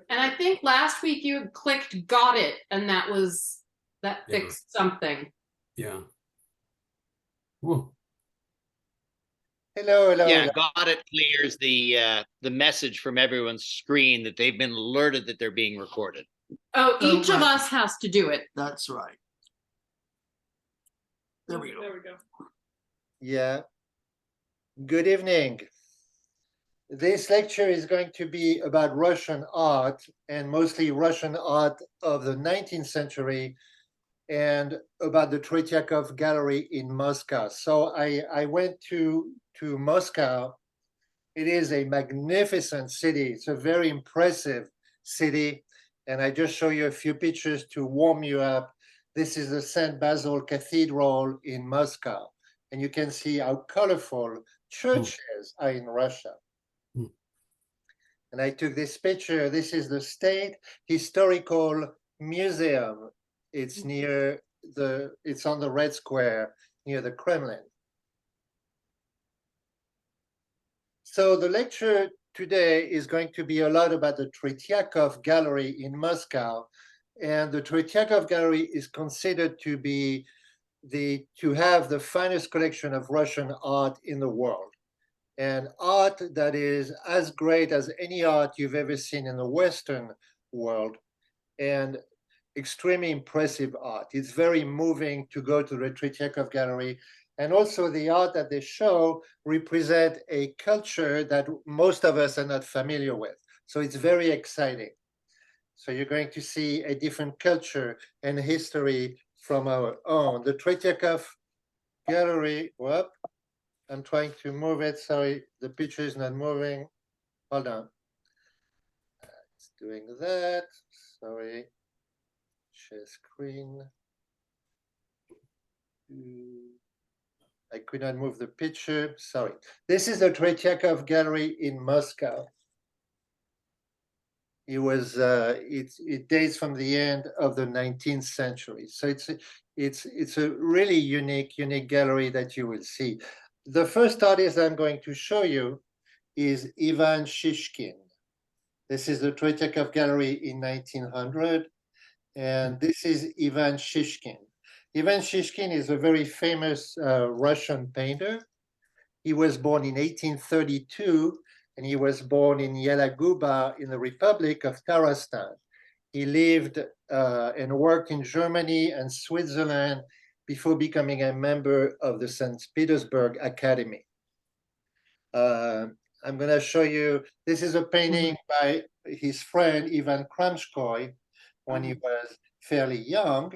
And I think last week you had clicked got it, and that fixed something. Yeah. Whoa. Hello. Yeah, got it clears the message from everyone's screen that they've been alerted that they're being recorded. Oh, each of us has to do it. That's right. There we go. Yeah. Good evening. This lecture is going to be about Russian art, and mostly Russian art of the 19th century, and about the Tretyakov Gallery in Moscow. So I went to Moscow. It is a magnificent city. It's a very impressive city. And I just show you a few pictures to warm you up. This is the St. Basil Cathedral in Moscow. And you can see how colorful churches are in Russia. And I took this picture. This is the State Historical Museum. It's it's on the Red Square near the Kremlin. So the lecture today is going to be a lot about the Tretyakov Gallery in Moscow. And the Tretyakov Gallery is considered to be to have the finest collection of Russian art in the world. And art that is as great as any art you've ever seen in the Western world, and extremely impressive art. It's very moving to go to the Tretyakov Gallery. And also the art that they show represent a culture that most of us are not familiar with. So it's very exciting. So you're going to see a different culture and history from our own. The Tretyakov Gallery, whoop, I'm trying to move it. Sorry, the picture is not moving. Hold on. It's doing that. Sorry. Share screen. I could not move the picture. Sorry. This is the Tretyakov Gallery in Moscow. It dates from the end of the 19th century. So it's a really unique gallery that you will see. The first artist I'm going to show you is Ivan Shishkin. This is the Tretyakov Gallery in 1900, and this is Ivan Shishkin. Ivan Shishkin is a very famous Russian painter. He was born in 1832, and he was born in Yelaguba in the Republic of Tatarstan. He lived and worked in Germany and Switzerland before becoming a member of the St. Petersburg Academy. I'm going to show you, this is a painting by his friend Ivan Kramskoy when he was fairly young.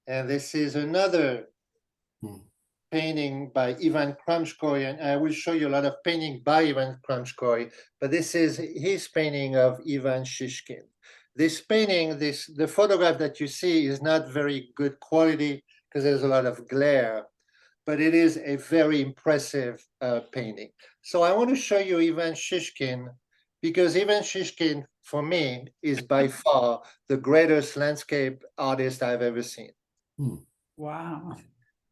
And this is another painting by Ivan Kramskoy, and I will show you a lot of painting by Ivan Kramskoy, but this is his painting of Ivan Shishkin. This painting, the photograph that you see is not very good quality because there's a lot of glare, but it is a very impressive painting. So I want to show you Ivan Shishkin because Ivan Shishkin, for me, is by far the greatest landscape artist I've ever seen. Wow.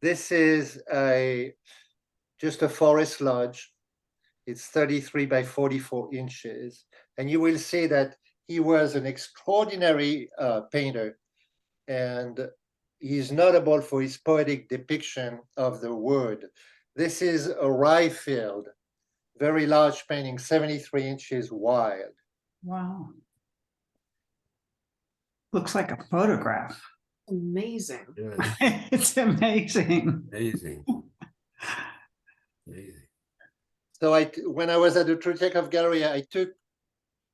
This is just a forest lodge. It's 33 by 44 inches. And you will see that he was an extraordinary painter. And he's notable for his poetic depiction of the wood. This is a rye field, very large painting, 73 inches wide. Wow. Looks like a photograph. Amazing. Yeah, It's amazing. amazing. Amazing. So when I was at the Tretyakov Gallery, I took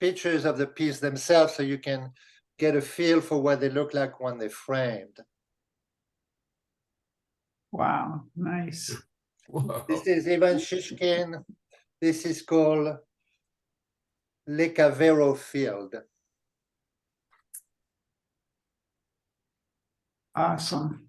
pictures of the piece themselves so you can get a feel for what they look like when they're framed. Wow, nice. Whoa. This is Ivan Shishkin. This is called Lekavero Field. Awesome.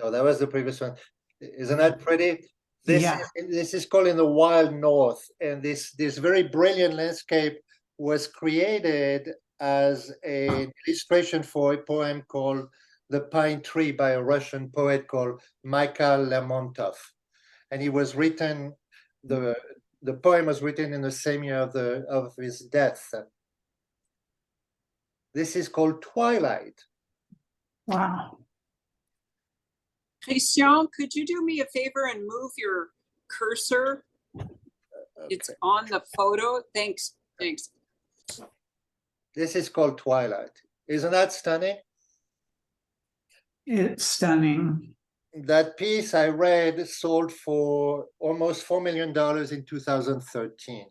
Oh, that was the previous one. Isn't that pretty? This Yeah. this is called In the Wild North, and this very brilliant landscape was created as an illustration for a poem called The Pine Tree by a Russian poet called Mikhail Lermontov. And it was written, the the poem was written in the same year of his death. This is called Twilight. Wow. Christian, could you do me a favor and move your cursor? It's Okay. on the photo. Thanks. This is called Twilight. Isn't that stunning? It's stunning. That piece I read sold for almost $4 million in 2013.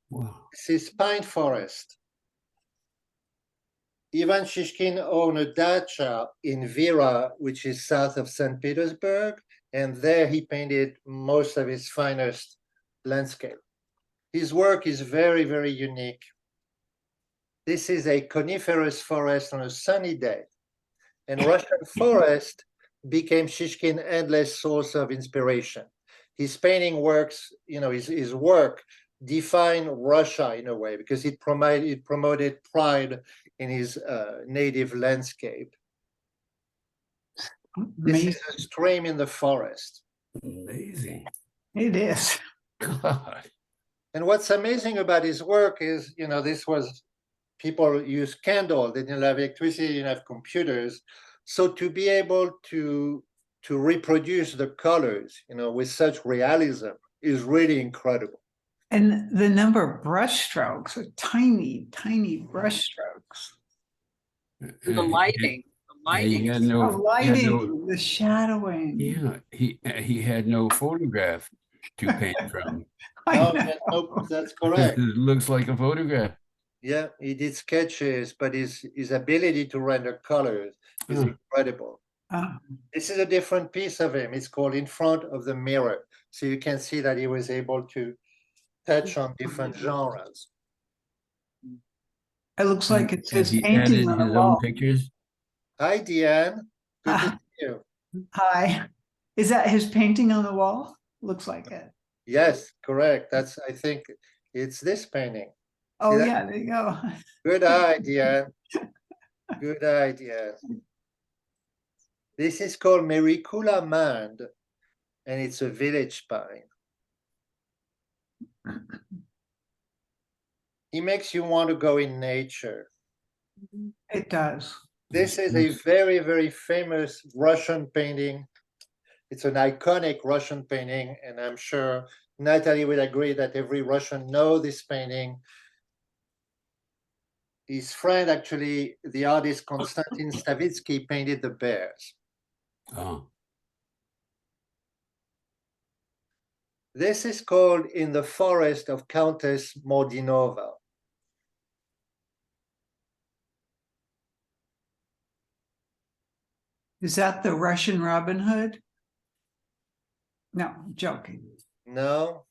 Wow. This is Pine Forest. Ivan Shishkin owned a dacha in Vira, which is south of St. Petersburg, and there he painted most of his finest landscape. His work is very, very unique. This is a coniferous forest on a sunny day, and Russian forest became Shishkin's endless source of inspiration. His painting works, his work defined Russia in a way because it promoted pride in his native landscape. This Amazing. is a stream in the forest. Amazing. It is. God. And what's amazing about his work is, people use candle, they didn't have electricity, they didn't have computers. So to be able to reproduce the colors, with such realism is really incredible. And the number of brush strokes are tiny, tiny brush strokes. The lighting. He had The no, he had no, lighting, the shadowing. yeah, he had no photograph to paint from. I No, know. that's correct. It looks like a photograph. Yeah, he did sketches, but his ability to render colors is incredible. This is a different piece of him. It's called In Front of the Mirror. So you can see that he was able to touch on different genres. It looks like it's Has his he added painting on the his wall. own pictures? Hi, Deanne. Good to Ah. see you. Hi. Is that his painting on the wall? Looks like it. Yes, correct. I think it's this painting. Oh, that? yeah, there you go. Good eye, Deanne. Good eye, Deanne. This is called Mericula Mand, and it's a village pine. He makes you want to go in nature. It does. This is a very, very famous Russian painting. It's an iconic Russian painting, and I'm sure Natalie will agree that every Russian knows this painting. His friend, actually, the artist Konstantin Stavitsky, painted the bears. Oh, This is called In the Forest of Countess Mordinova. Is that the Russian Robin Hood? No, I'm joking. No,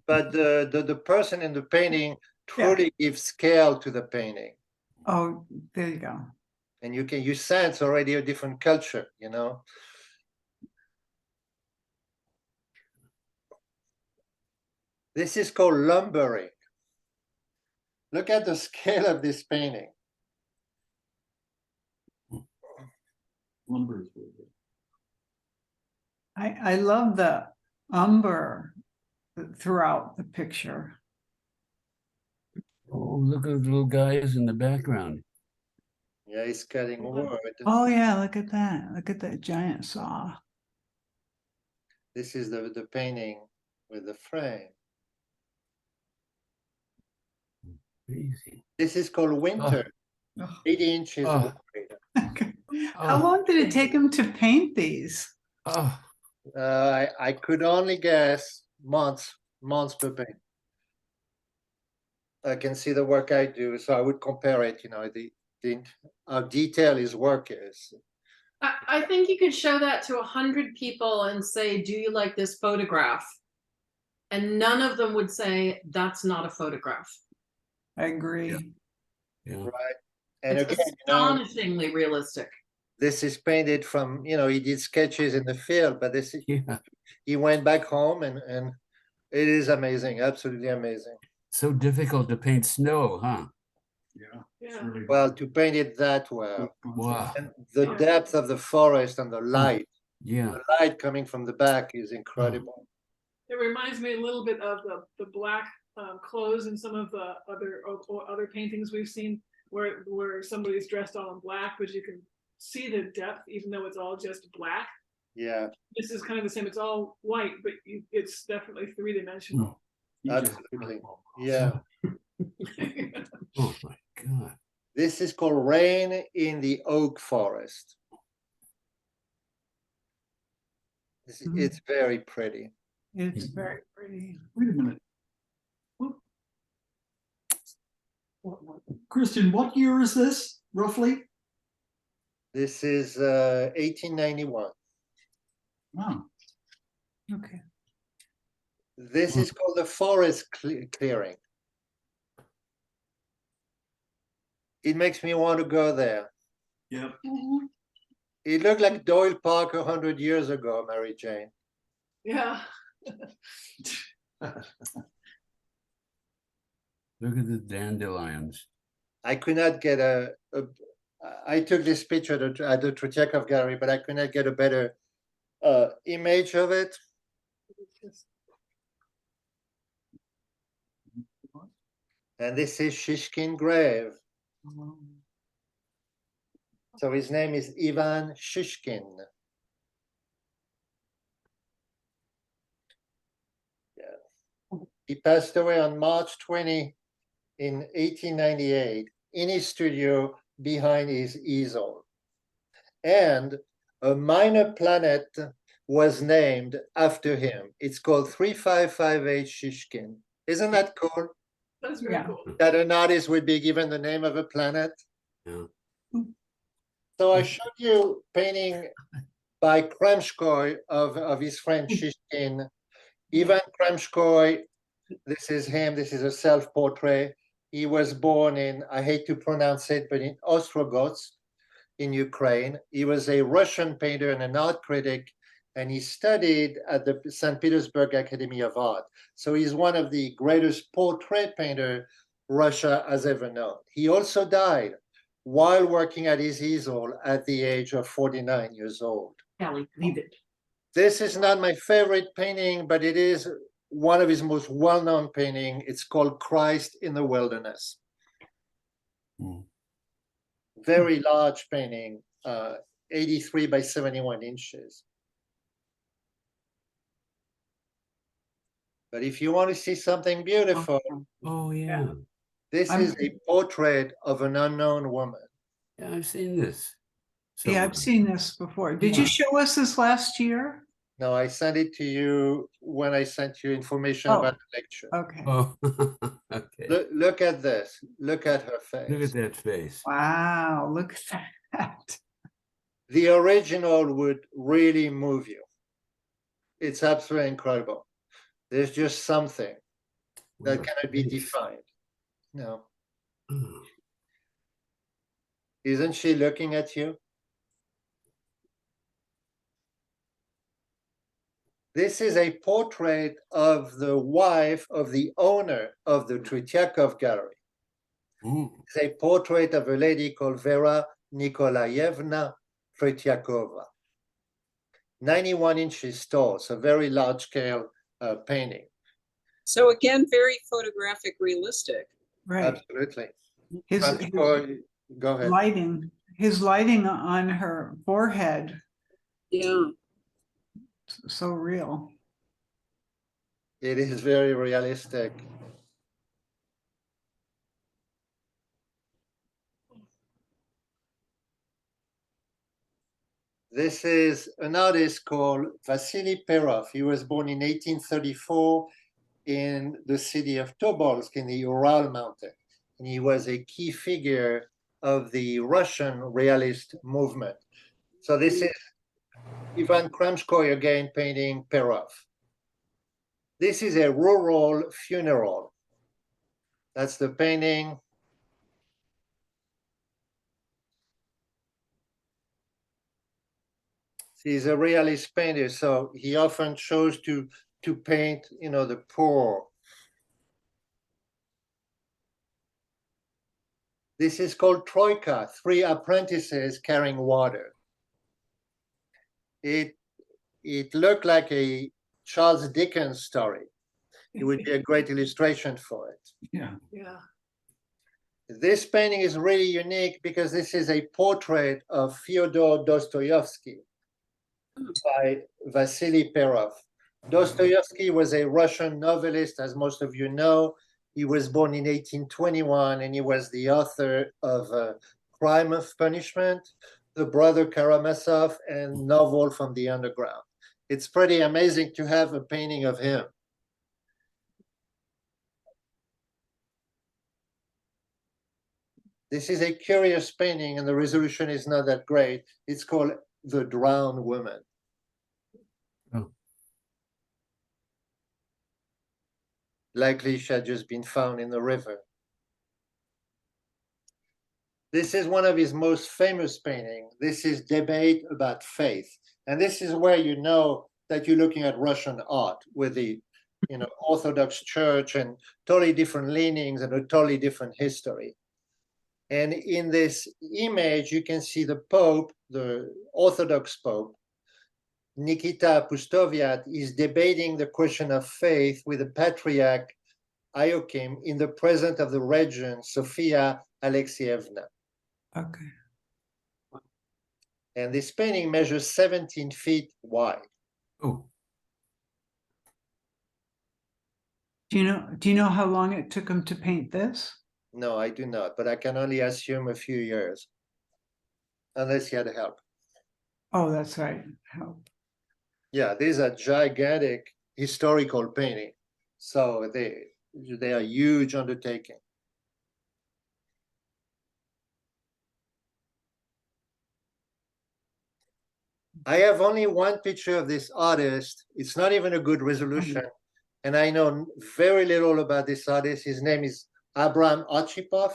but the person in the painting truly gives scale to the painting, Oh, there you go. and you sense already a different culture. This is called lumbering. Look at the scale of this painting. lumber. I love the umber throughout the picture. Oh, look at the little guys in the background. Yeah, he's cutting wood. Oh, yeah, look at that. Look at that giant saw. This is the painting with the frame. Crazy. This is called Winter. Oh. 80 inches Oh. wide. How long did it take him to paint these? Oh, I could only guess months per paint. I can see the work I do, so I would compare it, how detailed his work is. I think you could show that to 100 people and say, do you like this photograph? And none of them would say, that's not a photograph. I agree. yeah. Right. And It's again, astonishingly realistic. this is painted from, he did sketches in the field, but Yeah. he went back home and it is amazing, absolutely amazing. So difficult to paint snow, huh? Yeah. Well, to paint it that well, Wow. and the depth of the forest and the light, Yeah. The light coming from the back is incredible. It reminds me a little bit of the black clothes in some of the other paintings we've seen where somebody's dressed all in black, but you can see the depth even though it's all just black. Yeah, This is kind of the same. It's all white, but it's definitely three-dimensional. absolutely. Yeah. Oh my God. This is called Rain in the Oak Forest. It's very pretty. It's very pretty. Wait a minute. Christian, what year is this, roughly? This is 1891. Wow. Okay. This is called the forest clearing. It makes me want to go there. Yep. It looked like Doyle Park 100 years ago, Mary Jane. Yeah. Look at the dandelions. I could not get I took this picture at the Tretyakov gallery, but I could not get a better image of it. And this is Shishkin grave. So his name is Ivan Shishkin. Yeah. He passed away on March 20 in 1898 in his studio behind his easel. And a minor planet was named after him. It's called 3558 Shishkin. Isn't that cool? That's very cool. That an artist would be given the name of a planet. Yeah. So I showed you painting by Kremskoy of his friend Shishkin. Ivan Kremskoy, this is him, this is a self-portrait. He was born in, I hate to pronounce it, but in Ostrogots in Ukraine. He was a Russian painter and an art critic, and he studied at the St. Petersburg Academy of Art. So he's one of the greatest portrait painter Russia has ever known. He also died while working at his easel at the age of 49 years old. Kelly, leave it. This is not my favorite painting, but it is one of his most well-known painting. It's called Christ in the Wilderness. Very large painting, 83 by 71 inches. But if you want to see something beautiful, Oh yeah. this is a portrait of an unknown woman. Yeah, I've seen this. Yeah, I've seen this before. Did you show us this last year? No, I sent it to you when I sent you information Oh. about the lecture. Okay. Oh, okay. Look at this. Look at her face. Look at that face. Wow, look at that. The original would really move you. It's absolutely incredible. There's just something that What a cannot be face. defined. No. Oh, Isn't she looking at you? This is a portrait of the wife of the owner of the Tretyakov gallery. It's a portrait of a lady called Vera Nikolaevna Tretyakova. 91 inches tall, so very large scale painting. So again, very photographic, realistic. Right. Absolutely. His Go ahead. lighting, his lighting on her forehead, Yeah. so real. It is very realistic. This is an artist called Vasily Perov. He was born in 1834 in the city of Tobolsk in the Ural Mountain. And he was a key figure of the Russian realist movement. So this is Ivan Kremskoy again painting Perov. This is a rural funeral. That's the painting. He's a realist painter, so he often chose to paint, the poor. This is called Troika, 3 apprentices carrying water. it looked like a Charles Dickens story. It would be a great illustration for it. Yeah. Yeah. This painting is really unique because this is a portrait of Fyodor Dostoevsky by Vasily Perov. Dostoevsky was a Russian novelist, as most of you know. He was born in 1821, and he was the author of Crime of Punishment, The Brother Karamazov, and Novel from the Underground. It's pretty amazing to have a painting of him. This is a curious painting, and the resolution is not that great. It's called The Drowned Woman. Oh. Likely she had just been found in the river. This is one of his most famous paintings. This is Debate About Faith. And this is where you know that you're looking at Russian art with the Orthodox Church and totally different leanings and a totally different history. And in this image, you can see the Pope, the Orthodox Pope, Nikita Pustoviat, is debating the question of faith with the Patriarch Ioachim in the presence of the Regent Sofia Alexievna. Okay. And this painting measures 17 feet wide. Oh, Do you know how long it took him to paint this? No, I do not, but I can only assume a few years, unless he had help. Oh, that's right. Help. Yeah, these are gigantic historical paintings, so they are huge undertaking. I have only one picture of this artist. It's not even a good resolution, and I know very little about this artist. His name is Abram Archipov,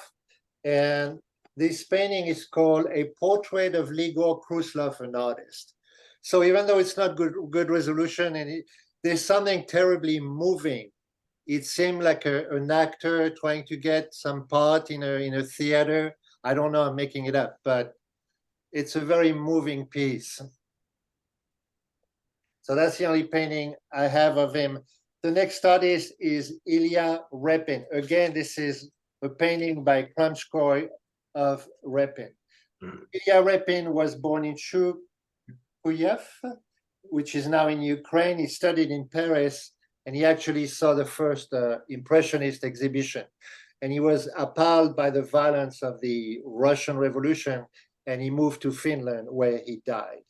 and this painting is called A Portrait of Ligor Kruslov, an Artist. So even though it's not good resolution, and there's something terribly moving, it seemed like an actor trying to get some part in a theater. I don't know, I'm making it up, but it's a very moving piece. So that's the only painting I have of him. The next artist is Ilya Repin. Again, this is a painting by Kramskoy of Repin. Ilya Repin was born in Shukuyev, which is now in Ukraine. He studied in Paris, and he actually saw the first Impressionist exhibition. And he was appalled by the violence of the Russian Revolution, and he moved to Finland, where he died.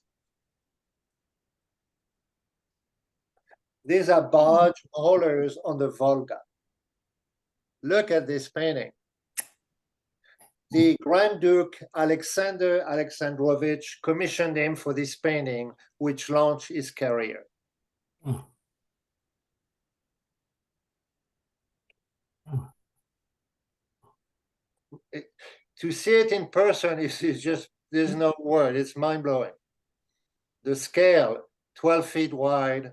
These are barge haulers on the Volga. Look at this painting. The Grand Duke Alexander Alexandrovich commissioned him for this painting, which launched his career. oh. Oh. To see it in person is just, there's no word, it's mind-blowing. The scale, 12 feet wide,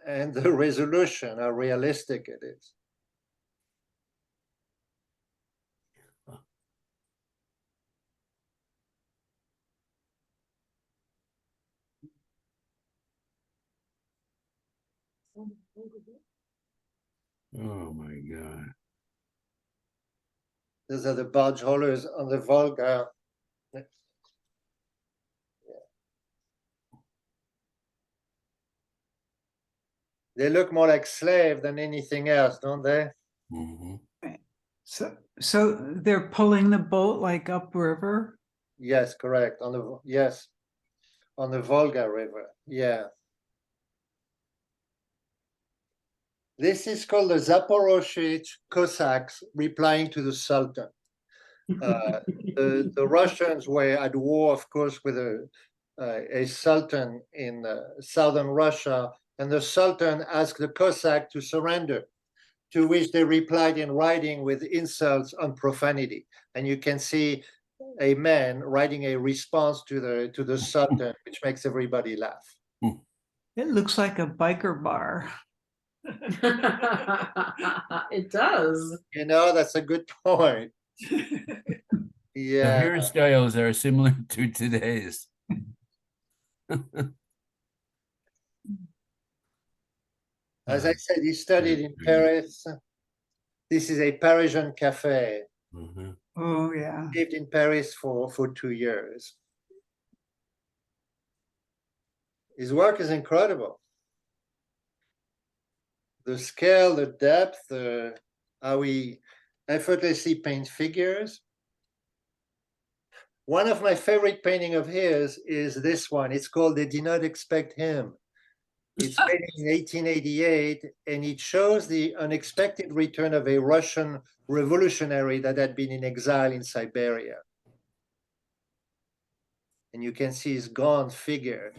and the resolution, how realistic it is. Oh my God. Those are the barge haulers on the Volga. They look more like slave than anything else, don't they? Mm-hmm. So they're pulling the boat like upriver? Yes, correct. On the Volga River. Yeah. This is called the Zaporozhye Cossacks replying to the Sultan. The Russians were at war, of course, with a Sultan in southern Russia, and the Sultan asked the Cossack to surrender, to which they replied in writing with insults and profanity. And you can see a man writing a response to the Sultan, which makes everybody laugh. It looks like a biker bar. It does. You know, that's a good point. The Yeah. hairstyles are similar to today's. As I said, he studied in Paris. This is a Parisian cafe. Mhm. Oh, yeah. Lived in Paris for 2 years. His work is incredible. The scale, the depth, how he effortlessly paints figures. One of my favorite painting of his is this one. It's called They Did Not Expect Him. It's painted in 1888, and it shows the unexpected return of a Russian revolutionary that had been in exile in Siberia. And you can see his gaunt figure.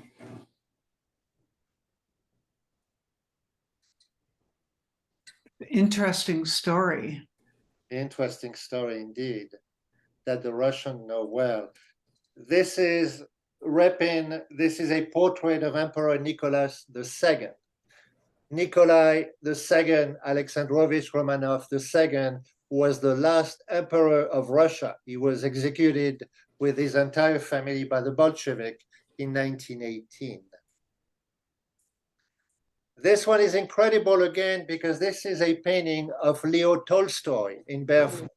Interesting story. Interesting story indeed, that the Russians know well. This is Repin. This is a portrait of Emperor Nicholas II. Nikolai II, Alexandrovich Romanov II, was the last emperor of Russia. He was executed with his entire family by the Bolshevik in 1918. This one is incredible again because this is a painting of Leo Tolstoy in barefoot.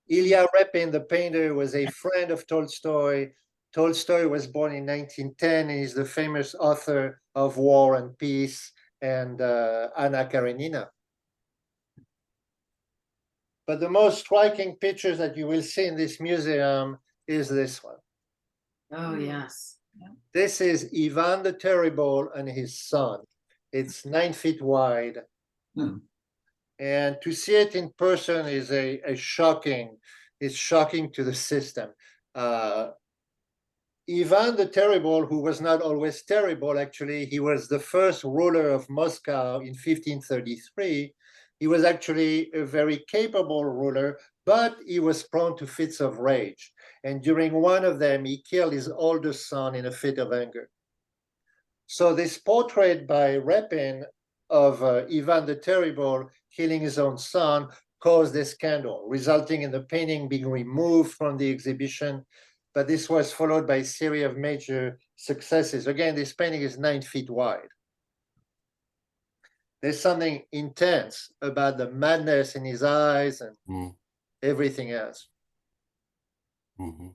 Ilya Repin, the painter, was a friend of Tolstoy. Tolstoy was born in 1910 and is the famous author of War and Peace and Anna Karenina. But the most striking pictures that you will see in this museum is this one. Oh, yes. This is Ivan the Terrible and his son. It's 9 feet wide. Hmm. And to see it in person is it's shocking to the system. Ivan the Terrible, who was not always terrible, actually, he was the first ruler of Moscow in 1533. He was actually a very capable ruler, but he was prone to fits of rage. And during one of them, he killed his oldest son in a fit of anger. So this portrait by Repin of Ivan the Terrible killing his own son caused a scandal, resulting in the painting being removed from the exhibition. But this was followed by a series of major successes. Again, this painting is 9 feet wide. There's something intense about the madness in his eyes and everything else. Mhm.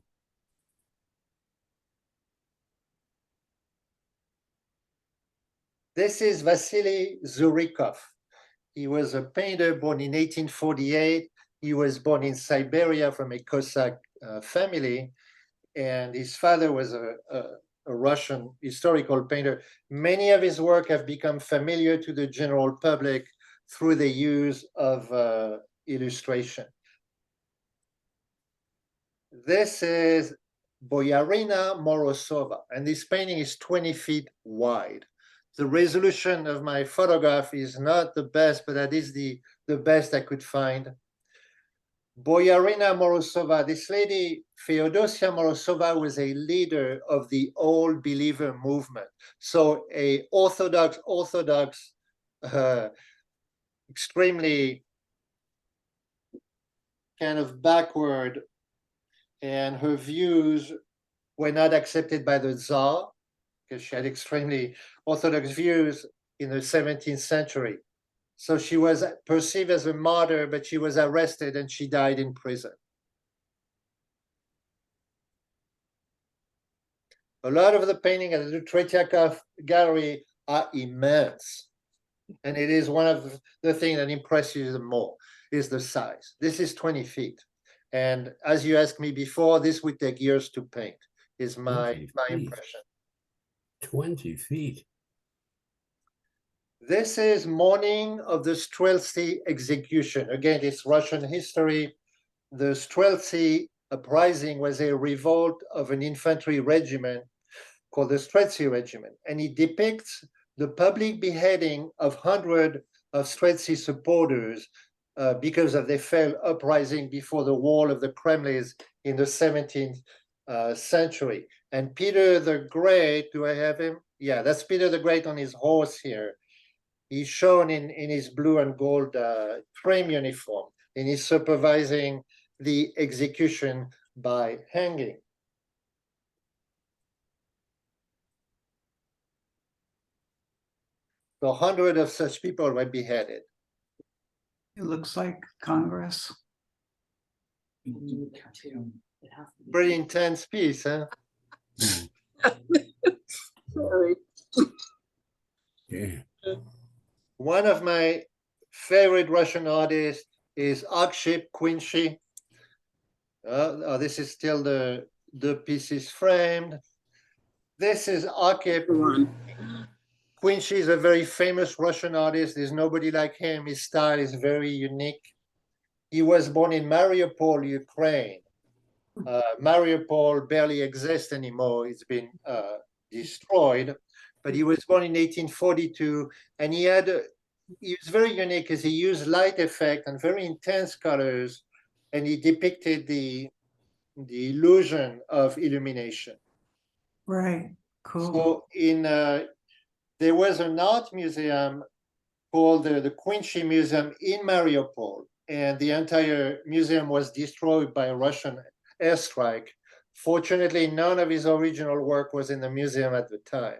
This is Vasily Zurikov. He was a painter born in 1848. He was born in Siberia from a Cossack family, and his father was a Russian historical painter. Many of his work have become familiar to the general public through the use of illustration. This is Boyarina Morozova, and this painting is 20 feet wide. The resolution of my photograph is not the best, but that is the best I could find. Boyarina Morozova, this lady, Feodosia Morozova, was a leader of the Old Believer movement. So a orthodox, extremely kind of backward, and her views were not accepted by the Tsar because she had extremely orthodox views in the 17th century. So she was perceived as a martyr, but she was arrested and she died in prison. A lot of the paintings at the Tretyakov gallery are immense. And it is one of the things that impresses them more is the size. This is 20 feet. And as you asked me before, this would take years to paint, is my 20 feet. impression. 20 feet. This is morning of the Streltsy execution. Again, it's Russian history. The Streltsy uprising was a revolt of an infantry regiment called the Streltsy Regiment. And it depicts the public beheading of hundreds of Streltsy supporters because of their failed uprising before the wall of the Kremlin in the 17th century. And Peter the Great, do I have him? Yeah, that's Peter the Great on his horse here. He's shown in his blue and gold frame uniform, and he's supervising the execution by hanging. So hundreds of such people were beheaded. It looks like Congress. Pretty intense piece, huh? Sorry. Yeah. One of my favorite Russian artists is Akship Quincy. This is still the piece is framed. This is Akship. Quincy is a very famous Russian artist. There's nobody like him. His style is very unique. He was born in Mariupol, Ukraine. Mariupol barely exists anymore. It's been destroyed. But he was born in 1842, and he was very unique because he used light effect and very intense colors, and he depicted the illusion of illumination. Right, cool. So there was an art museum called the Quincy Museum in Mariupol, and the entire museum was destroyed by a Russian airstrike. Fortunately, none of his original work was in the museum at the time.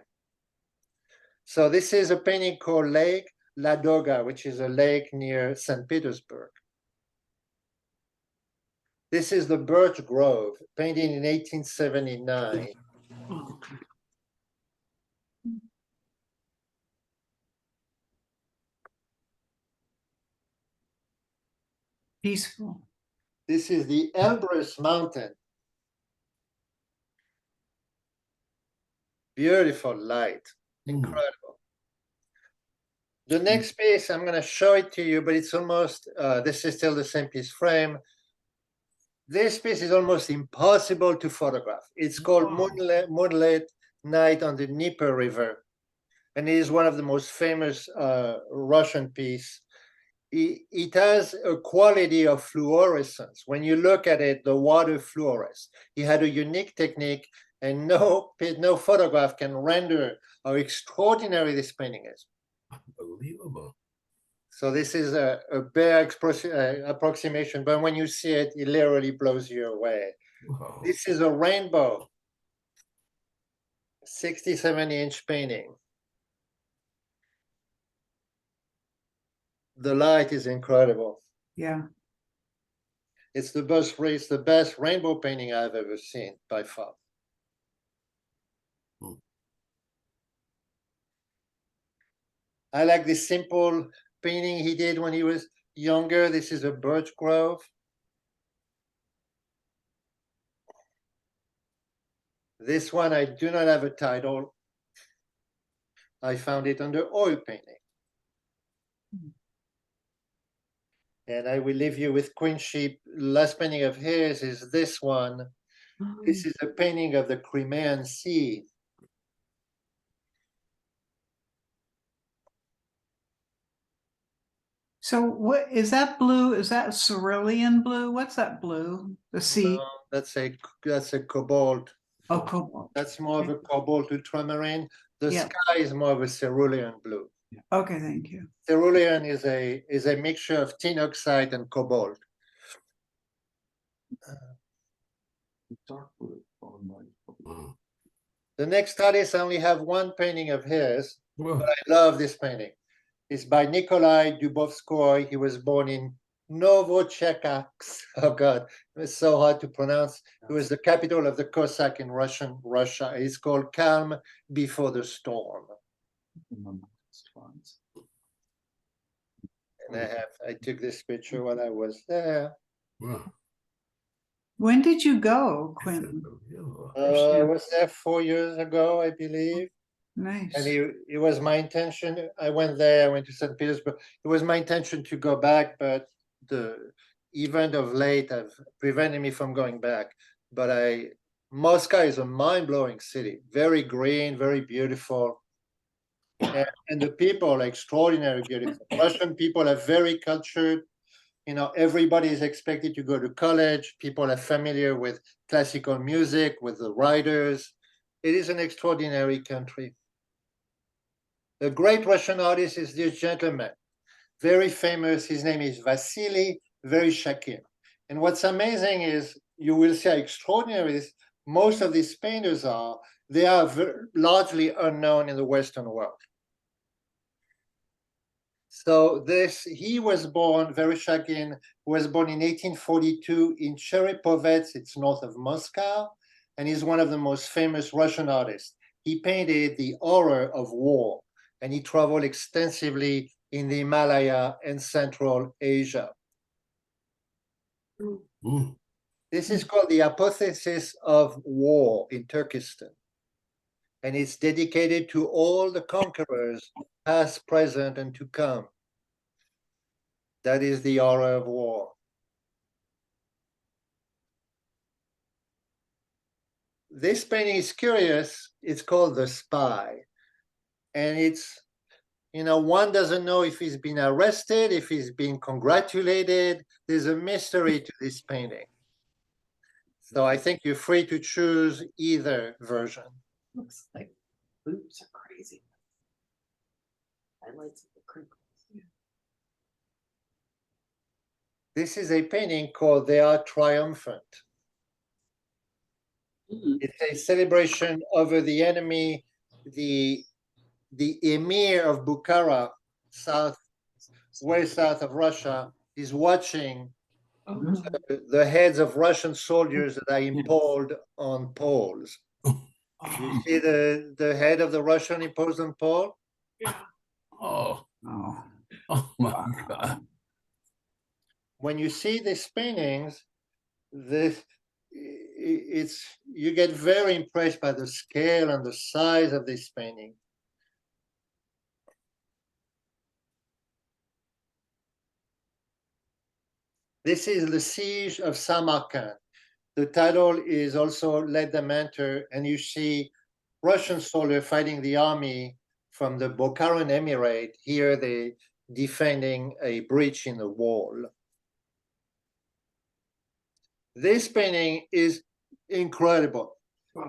So this is a painting called Lake Ladoga, which is a lake near St. Petersburg. This is the Birch Grove, painted in 1879. Peaceful. This is the Elbrus Mountain. Beautiful light, incredible. The next piece, I'm going to show it to you, but it's almost, this is still the same piece frame. This piece is almost impossible to photograph. It's called Moonlit Night on the Dnieper River. And it is one of the most famous Russian pieces. It has a quality of fluorescence. When you look at it, the water fluoresces. He had a unique technique, and no photograph can render how extraordinary this painting is. Unbelievable. So this is a bare approximation, but when you see it, it literally blows you away. Wow. This is a rainbow, 67-inch painting. The light is incredible. Yeah. It's the best rainbow painting I've ever seen by far. I like this simple painting he did when he was younger. This is a birch grove. This one, I do not have a title. I found it under oil painting. And I will leave you with Quincy. Last painting of his is this one. This is a painting of the Crimean Sea. So what is that blue? Is that cerulean blue? What's that blue? The sea? That's a cobalt. Oh, cobalt. That's more of a cobalt ultramarine. The Yeah. sky is more of a cerulean blue. Okay, thank you. Cerulean is a mixture of tin oxide and cobalt. The next artist, I only have one painting of his, but I love this painting. It's by Nikolai Dubovskoy. He was born in Novocherkassk. Oh God, it's so hard to pronounce. It was the capital of the Cossack in Russia. It's called Calm Before the Storm. And I took this picture when I was there. Wow. When did you go, Quentin? I was there 4 years ago, I believe. Nice. And it was my intention. I went there, I went to St. Petersburg. It was my intention to go back, but the event of late have prevented me from going back. But Moscow is a mind-blowing city, very green, very beautiful. And the people are extraordinarily beautiful. Russian people are very cultured. You know, everybody is expected to go to college. People are familiar with classical music, with the writers. It is an extraordinary country. A great Russian artist is this gentleman, very famous. His name is Vasily Vereshchakin. And what's amazing is you will see how extraordinary this, most of these painters are. They are largely unknown in the Western world. So he was born, Vereshchagin was born in 1842 in Cherepovets, it's north of Moscow, and he's one of the most famous Russian artists. He painted the horror of war, and he traveled extensively in the Himalaya and Central Asia. Mm. This is called the Apotheosis of War in Turkestan. And it's dedicated to all the conquerors, past, present, and to come. That is the horror of war. This painting is curious. It's called The Spy. And it's, one doesn't know if he's been arrested, if he's been congratulated. There's a mystery to this painting. So I think you're free to choose either version. Looks like boobs are crazy. Highlights of the crinkles. This is a painting called They Are Triumphant. It's a celebration over the enemy, the emir of Bukhara, way south of Russia, is watching Oh, the heads of Russian soldiers that are impaled on poles. You see the head of the Russian imposed on pole? Yeah. Oh, Oh, oh my God. When you see these paintings, you get very impressed by the scale and the size of this painting. This is the siege of Samarkand. The title is also Let Them Enter, and you see Russian soldiers fighting the army from the Bukharan Emirate. Here they defending a breach in the wall. This painting is incredible.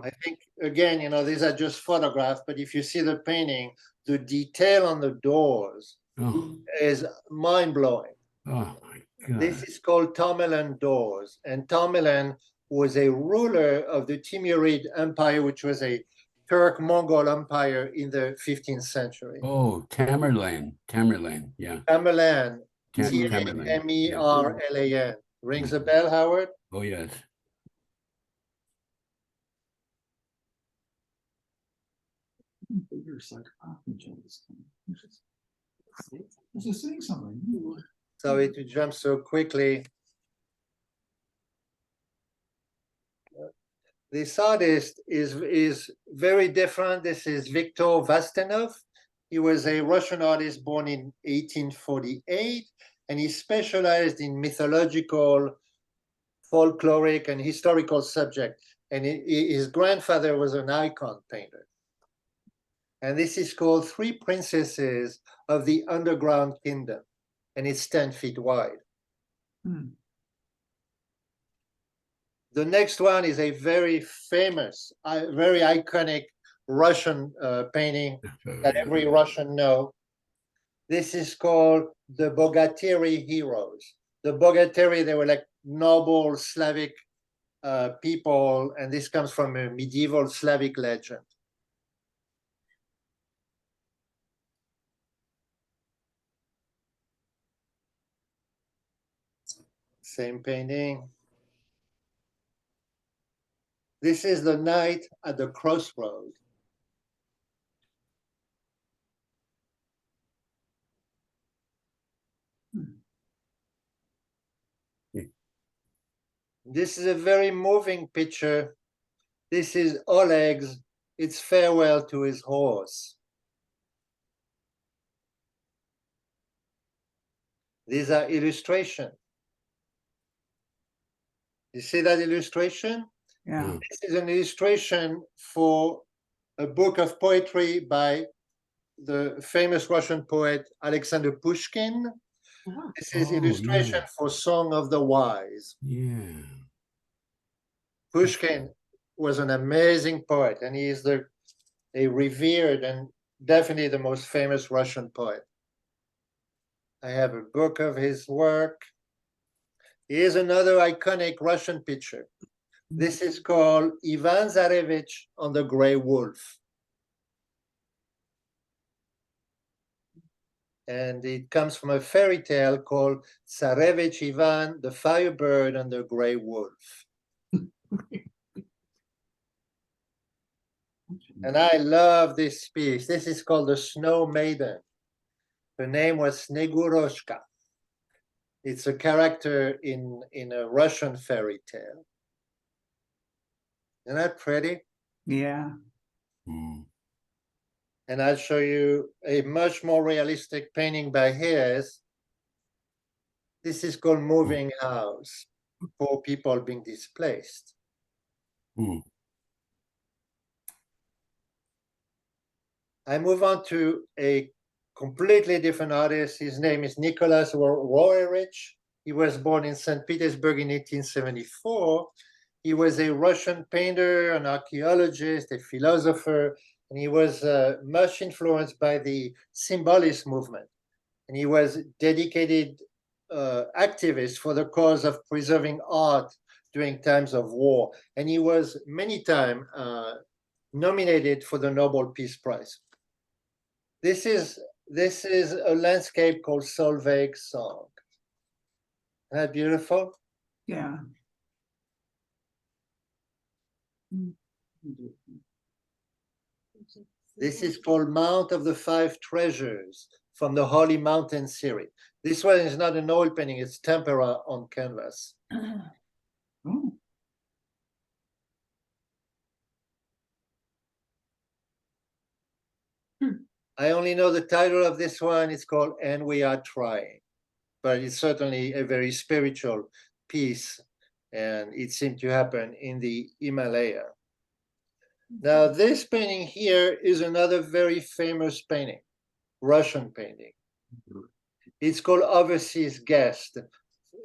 I think, again, these are just photographs, but if you see the painting, the detail on the doors Oh, is mind-blowing. oh my God. This is called Tamerlan doors, and Tamerlan was a ruler of the Timurid Empire, which was a Turk-Mongol empire in the 15th century. Oh, Tamerlan, yeah. Tamerlan, Tamerlan. Yeah. T-A-M-E-R-L-A-N. Rings a bell, Howard? Oh, yes. Figures like this is saying something. Sorry to jump so quickly. This artist is very different. This is Viktor Vastenov. He was a Russian artist born in 1848, and he specialized in mythological, folkloric, and historical subjects. And his grandfather was an icon painter. And this is called Three Princesses of the Underground Kingdom, and it's 10 feet wide. The next one is a very famous, very iconic Russian painting that every Russian knows. This is called the Bogatiri Heroes. The Bogatiri, they were like noble Slavic people, and this comes from a medieval Slavic legend. Same painting. This is the night at the crossroad. This is a very moving picture. This is Oleg's, it's farewell to his horse. These are illustrations. You see that illustration? yeah. This is an illustration for a book of poetry by the famous Russian poet Alexander Pushkin. This is illustration for Song of the Wise. Yeah. Pushkin was an amazing poet, and he is a revered and definitely the most famous Russian poet. I have a book of his work. Here's another iconic Russian picture. This is called Ivan Zarevich on the Gray Wolf. And it comes from a fairy tale called Tsarevich Ivan, the Firebird and the Gray Wolf. And I love this piece. This is called the Snow Maiden. Her name was Sneguroshka. It's a character in a Russian fairy tale. Isn't that pretty? Yeah. Mm. And I'll show you a much more realistic painting by Hayes. This is called Moving House, poor people being displaced. Mm. I move on to a completely different artist. His name is Nicholas Roerich. He was born in St. Petersburg in 1874. He was a Russian painter, an archaeologist, a philosopher, and he was much influenced by the symbolist movement. And he was dedicated activist for the cause of preserving art during times of war. And he was many times nominated for the Nobel Peace Prize. This is a landscape called Solveig's Song. Isn't that beautiful? Yeah. This is called Mount of the Five Treasures from the Holy Mountain series. This one is not an oil painting, it's tempera on canvas. Oh, I only know the title of this one. It's called And We Are Trying, but it's certainly a very spiritual piece, and it seemed to happen in the Himalaya. Now, this painting here is another very famous painting, Russian painting. It's called Overseas Guest,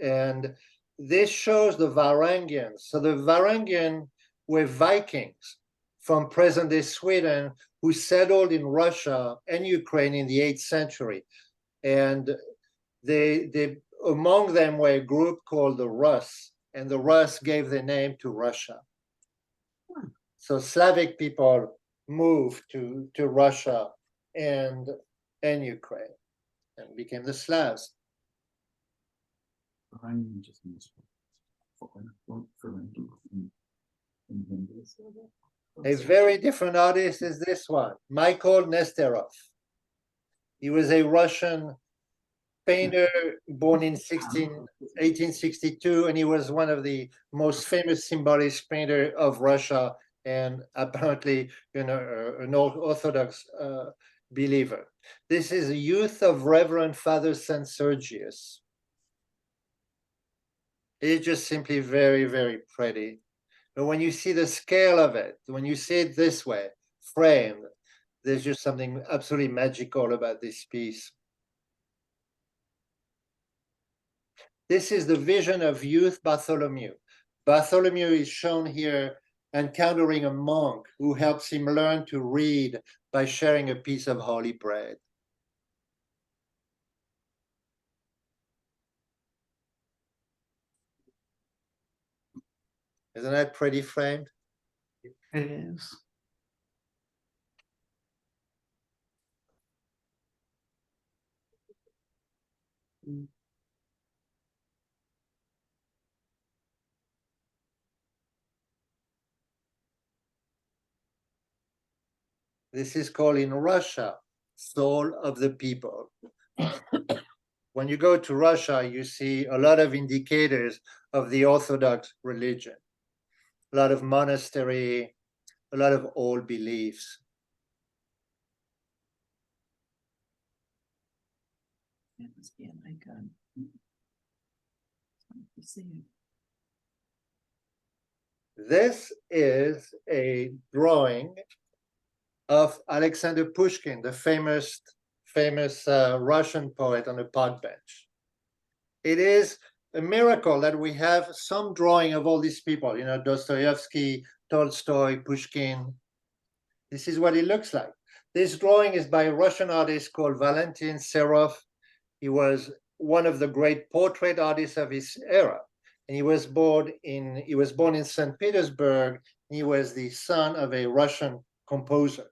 and this shows the Varangians. So the Varangian were Vikings from present-day Sweden who settled in Russia and Ukraine in the 8th century. And they among them were a group called the Rus, and the Rus gave their name to Russia. So Slavic people moved to Russia and Ukraine and became the Slavs. A very different artist is this one, Michael Nesterov. He was a Russian painter born in 1862, and he was one of the most famous symbolist painter of Russia, and apparently, an Orthodox believer. This is a Youth of Reverend Father St. Sergius. It's just simply very, very pretty. But when you see the scale of it, when you see it this way, framed, there's just something absolutely magical about this piece. This is the vision of youth Bartholomew. Bartholomew is shown here encountering a monk who helps him learn to read by sharing a piece of holy bread. Isn't that pretty framed? it is. This is called in Russia, Soul of the People. When you go to Russia, you see a lot of indicators of the Orthodox religion, a lot of monastery, a lot of old beliefs. That must be an icon. This is a drawing of Alexander Pushkin, the famous Russian poet on a park bench. It is a miracle that we have some drawing of all these people, Dostoevsky, Tolstoy, Pushkin. This is what it looks like. This drawing is by a Russian artist called Valentin Serov. He was one of the great portrait artists of his era. And he was born in St. Petersburg. He was the son of a Russian composer.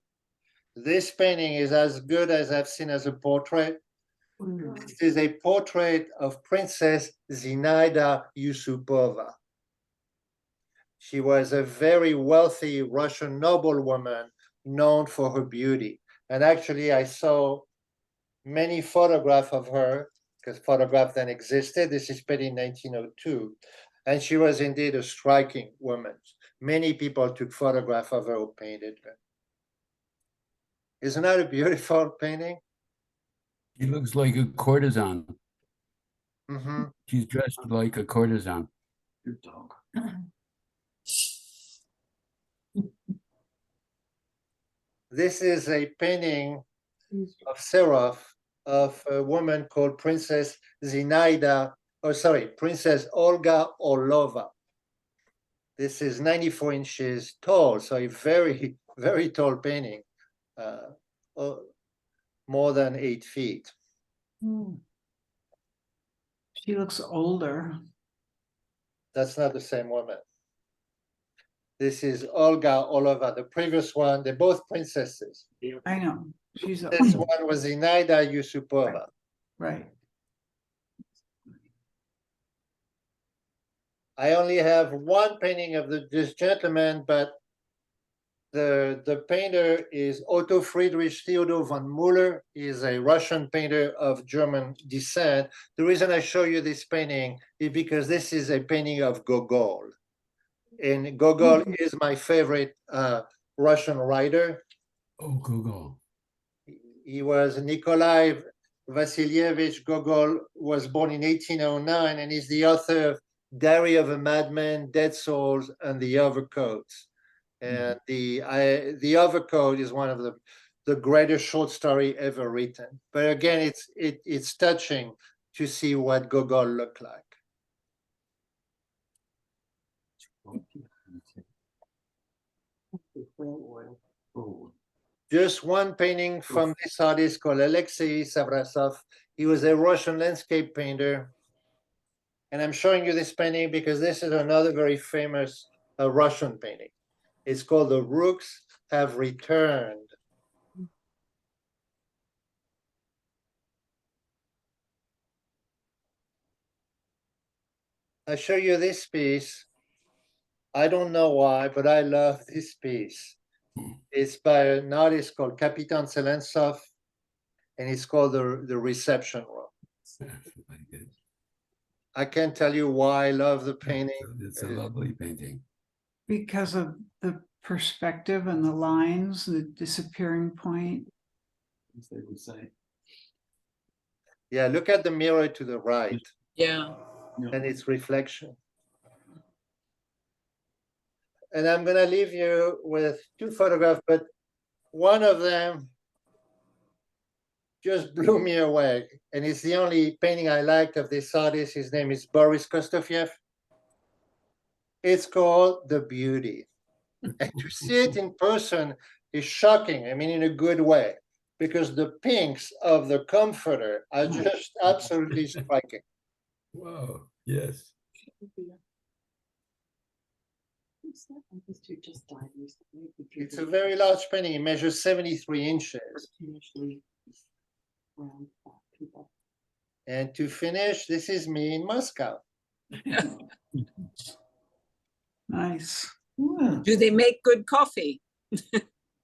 This painting is as good as I've seen as a portrait. This is a portrait of Princess Zinaida Yusupova. She was a very wealthy Russian noblewoman known for her beauty. And actually, I saw many photographs of her, because photographs then existed. This is painted in 1902. And she was indeed a striking woman. Many people took photographs of her or painted her. Isn't that a beautiful painting? She looks like a courtesan. Mhm. She's dressed like a courtesan. Your dog. This is a painting of Serov of a woman called Princess Princess Olga Orlova. This is 94 inches tall, so a very, very tall painting, more than 8 feet. She looks older. That's not the same woman. This is Olga Orlova. The previous one, they're both princesses. I know. She's This one was Zinaida Yusupova. right. I only have one painting of this gentleman, but the painter is Otto Friedrich Theodor von Müller. He is a Russian painter of German descent. The reason I show you this painting is because this is a painting of Gogol. And Gogol is my favorite Russian writer. Oh, Google. He was Nikolai Vasilievich Gogol, was born in 1809, and is the author of Diary of a Madman, Dead Souls, and The Overcoats. And the Overcoat is one of the greatest short story ever written. But again, it's touching to see what Gogol looked like. Just one painting from this artist called Alexei Savrasov. He was a Russian landscape painter. And I'm showing you this painting because this is another very famous Russian painting. It's called The Rooks Have Returned. I show you this piece. I don't know why, but I love this piece. It's by an artist called Kapitan Selensov, and it's called the Reception Room. I can't tell you why I love the painting. It's a lovely painting. Because of the perspective and the lines, the disappearing point. As they would say. Yeah, look at the mirror to the right Yeah. and its reflection. And I'm going to leave you with two photographs, but one of them just blew me away. And it's the only painting I liked of this artist. His name is Boris Kostofiev. It's called The Beauty. And to see it in person is shocking. I mean, in a good way, because the pinks of the comforter are just absolutely striking. Whoa, yes. It's a very large painting. It measures 73 inches. And to finish, this is me in Moscow. Nice. Do they make good coffee?